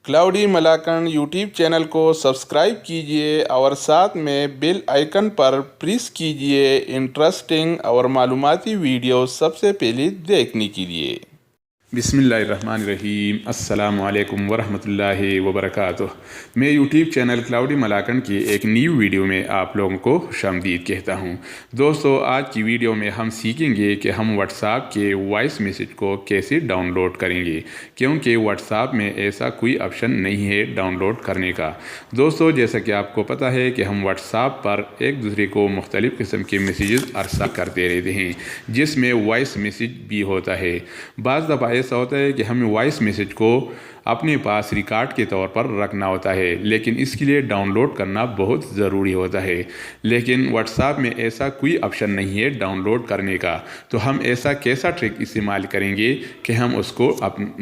Cloudy मलाकन YouTube channel को subscribe कीजिए और साथ में बेल आइकन पर प्रेस कीजिए इंटरेस्टिंग और मालूमाती वीडियो सबसे पहले देखने के लिए। बिस्मिल्लाहिर्रहमानिर्रहीम। अस्सलामु अलैकुम वरहमतुल्लाहि वबरकातुह। मैं यूट्यूब चैनल क्लाउडी मलाकन की एक न्यू वीडियो में आप लोगों को खुशामदीद कहता हूं। दोस्तों, आज की वीडियो में हम सीखेंगे कि हम व्हाट्सएप के वॉइस मैसेज को कैसे डाउनलोड करेंगे, क्योंकि व्हाट्सएप में ऐसा कोई ऑप्शन नहीं है डाउनलोड करने का। दोस्तों, जैसा कि आपको पता है कि हम व्हाट्सएप पर एक दूसरे को मुख्तलिफ़ किस्म के मैसेजेस अरसल करते रहते हैं, जिसमें वॉइस मैसेज भी होता है। बाज़ दफ़ा ऐसा होता है कि हमें वॉइस मैसेज को अपने पास रिकॉर्ड के तौर पर रखना होता है, लेकिन इसके लिए डाउनलोड करना बहुत ज़रूरी होता है। लेकिन व्हाट्सएप में ऐसा कोई ऑप्शन नहीं है डाउनलोड करने का। तो हम ऐसा कैसा ट्रिक इस्तेमाल करेंगे कि हम उसको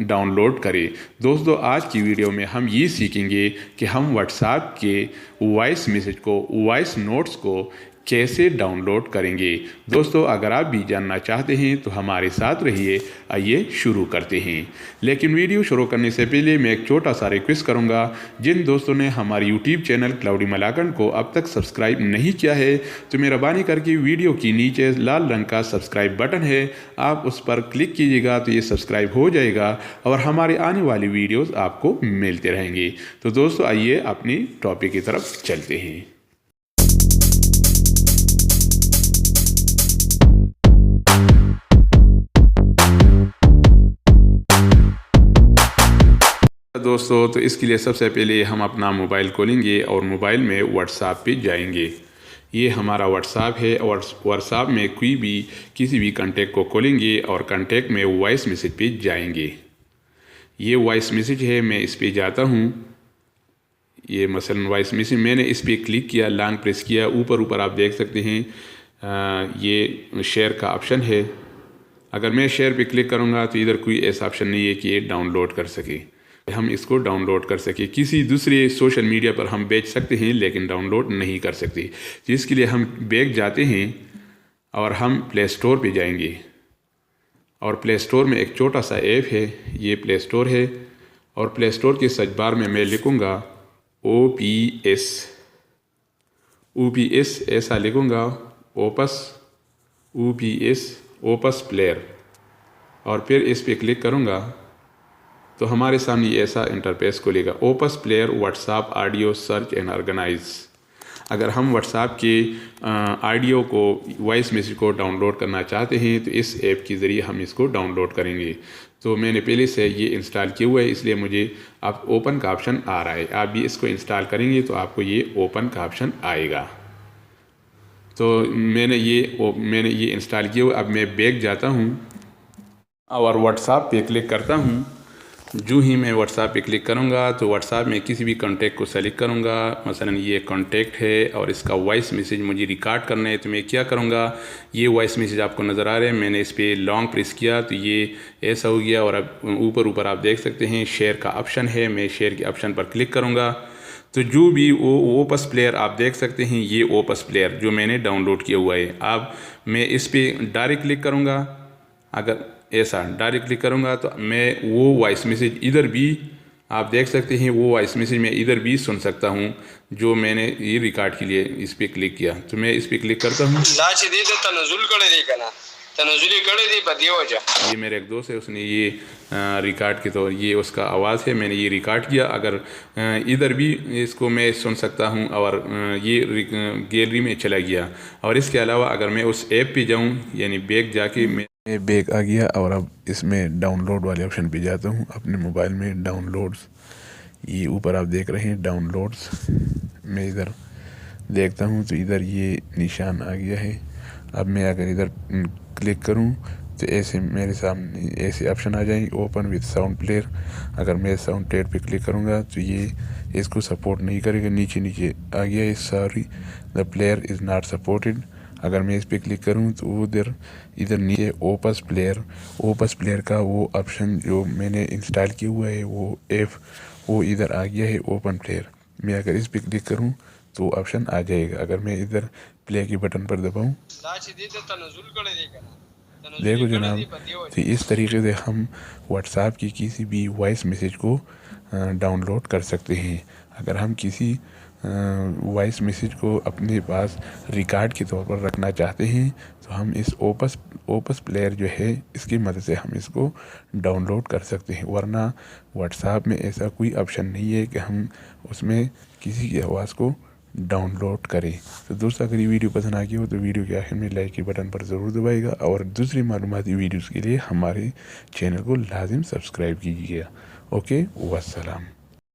डाउनलोड करें। दोस्तों, आज की वीडियो में हम ये सीखेंगे कि हम व्हाट्सएप के वॉइस मैसेज को, वॉइस नोट्स को कैसे डाउनलोड करेंगे। दोस्तों, अगर आप भी जानना चाहते हैं तो हमारे साथ रहिए। आइए शुरू करते हैं। लेकिन वीडियो शुरू करने से पहले मैं एक छोटा सा रिक्वेस्ट करूंगा, जिन दोस्तों ने हमारे यूट्यूब चैनल क्लाउडी मलाकन को अब तक सब्सक्राइब नहीं किया है तो मेहरबानी करके वीडियो की नीचे लाल रंग का सब्सक्राइब बटन है, आप उस पर क्लिक कीजिएगा तो ये सब्सक्राइब हो जाएगा और हमारे आने वाली वीडियोज़ आपको मिलते रहेंगे। तो दोस्तों, आइए अपनी टॉपिक की तरफ चलते हैं। दोस्तों, तो इसके लिए सबसे पहले हम अपना मोबाइल खोलेंगे और मोबाइल में व्हाट्सएप पे जाएंगे। ये हमारा व्हाट्सएप है और व्हाट्सएप में कोई भी किसी भी कांटेक्ट को खोलेंगे और कांटेक्ट में वॉइस मैसेज पे जाएंगे। ये वॉइस मैसेज है, मैं इस पे जाता हूँ। ये मसलन वॉइस मैसेज, मैंने इस पर क्लिक किया, लॉन्ग प्रेस किया, ऊपर आप देख सकते हैं ये शेयर का ऑप्शन है। अगर मैं शेयर पे क्लिक करूँगा तो इधर कोई ऐसा ऑप्शन नहीं है कि ये डाउनलोड कर सके, हम इसको डाउनलोड कर सके। किसी दूसरे सोशल मीडिया पर हम बेच सकते हैं लेकिन डाउनलोड नहीं कर सकते। जिसके लिए हम बैक जाते हैं और हम प्ले स्टोर पे जाएंगे और प्ले स्टोर में एक छोटा सा ऐप है, ये प्ले स्टोर है। और प्ले स्टोर के सर्च बार में मैं लिखूँगा OPS ऐसा लिखूँगा, ओपस प्लेयर, और फिर इस पर क्लिक करूँगा तो हमारे सामने ऐसा इंटरफेस खुलेगा, Opus Player WhatsApp audio search and organise. अगर हम व्हाट्सएप के ऑडियो को, वॉइस मैसेज को डाउनलोड करना चाहते हैं तो इस ऐप के ज़रिए हम इसको डाउनलोड करेंगे। तो मैंने पहले से ये इंस्टॉल किया हुआ है, इसलिए मुझे अब ओपन का ऑप्शन आ रहा है। आप भी इसको इंस्टॉल करेंगे तो आपको ये ओपन का ऑप्शन आएगा। तो मैंने ये इंस्टॉल किया हुआ। अब मैं बैक जाता हूँ और व्हाट्सएप पे क्लिक करता हूँ। जो ही मैं व्हाट्सएप पे क्लिक करूँगा तो व्हाट्सएप में किसी भी कॉन्टैक्ट को सेलेक्ट करूँगा। मसलन ये कॉन्टैक्ट है और इसका वॉइस मैसेज मुझे रिकॉर्ड करना है, तो मैं क्या करूँगा, ये वॉइस मैसेज आपको नज़र आ रहे हैं, मैंने इस पर लॉन्ग प्रेस किया तो ये ऐसा हो गया। और अब ऊपर आप देख सकते हैं शेयर का ऑप्शन है, मैं शेयर के ऑप्शन पर क्लिक करूँगा तो जो भी वो ओपस प्लेयर आप देख सकते हैं, ये ओपस प्लेयर जो मैंने डाउनलोड किया हुआ है। अब मैं इस पर डायरेक्ट क्लिक करूँगा। अगर ऐसा डायरेक्ट क्लिक करूँगा तो मैं वो वॉइस मैसेज इधर भी आप देख सकते हैं, वो वॉइस मैसेज मैं इधर भी सुन सकता हूँ जो मैंने ये रिकॉर्ड के लिए इस पर क्लिक किया। तो मैं इस पर क्लिक करता हूँ। ये मेरे एक दोस्त है, उसने ये रिकॉर्ड के तौर, ये उसका आवाज़ है, मैंने ये रिकॉर्ड किया। अगर इधर भी इसको मैं सुन सकता हूँ और ये गैलरी में चला गया। और इसके अलावा अगर मैं उस ऐप पे जाऊँ, यानी बैक जाके मैं बैक आ गया और अब इसमें डाउनलोड वाले ऑप्शन पे जाता हूँ। अपने मोबाइल में डाउनलोड्स, ये ऊपर आप देख रहे हैं डाउनलोड्स, मैं इधर देखता हूँ तो इधर ये निशान आ गया है। अब मैं अगर इधर क्लिक करूँ तो ऐसे मेरे सामने ऐसे ऑप्शन आ जाएंगे, ओपन विद साउंड प्लेयर। अगर मैं साउंड प्लेयर पे क्लिक करूँगा तो ये इसको सपोर्ट नहीं करेगा, नीचे आ गया है, sorry the player is not supported. अगर मैं इस पर क्लिक करूँ तो इधर नीचे ओपस प्लेयर का वो ऑप्शन जो मैंने इंस्टॉल किया हुआ है, वो ऐप वो इधर आ गया है, ओपन प्लेयर। मैं अगर इस पर क्लिक करूँ तो ऑप्शन आ जाएगा। अगर मैं इधर प्ले की बटन पर दबाऊँ, देखो जनाब, तो इस तरीके से हम व्हाट्सएप की किसी भी वॉइस मैसेज को डाउनलोड कर सकते हैं। अगर हम किसी वॉइस मैसेज को अपने पास रिकॉर्ड के तौर पर रखना चाहते हैं तो हम इस ओपस प्लेयर जो है इसकी मदद से हम इसको डाउनलोड कर सकते हैं। वरना व्हाट्सएप में ऐसा कोई ऑप्शन नहीं है कि हम उसमें किसी की आवाज़ को डाउनलोड करें। तो दोस्तों, अगर ये वीडियो पसंद आ गई हो तो वीडियो के आखिर में लाइक के बटन पर ज़रूर दबाइएगा और दूसरी मालूमाती वीडियोज़ के लिए हमारे चैनल को लाजिम सब्सक्राइब कीजिएगा। ओके, वस्सलाम।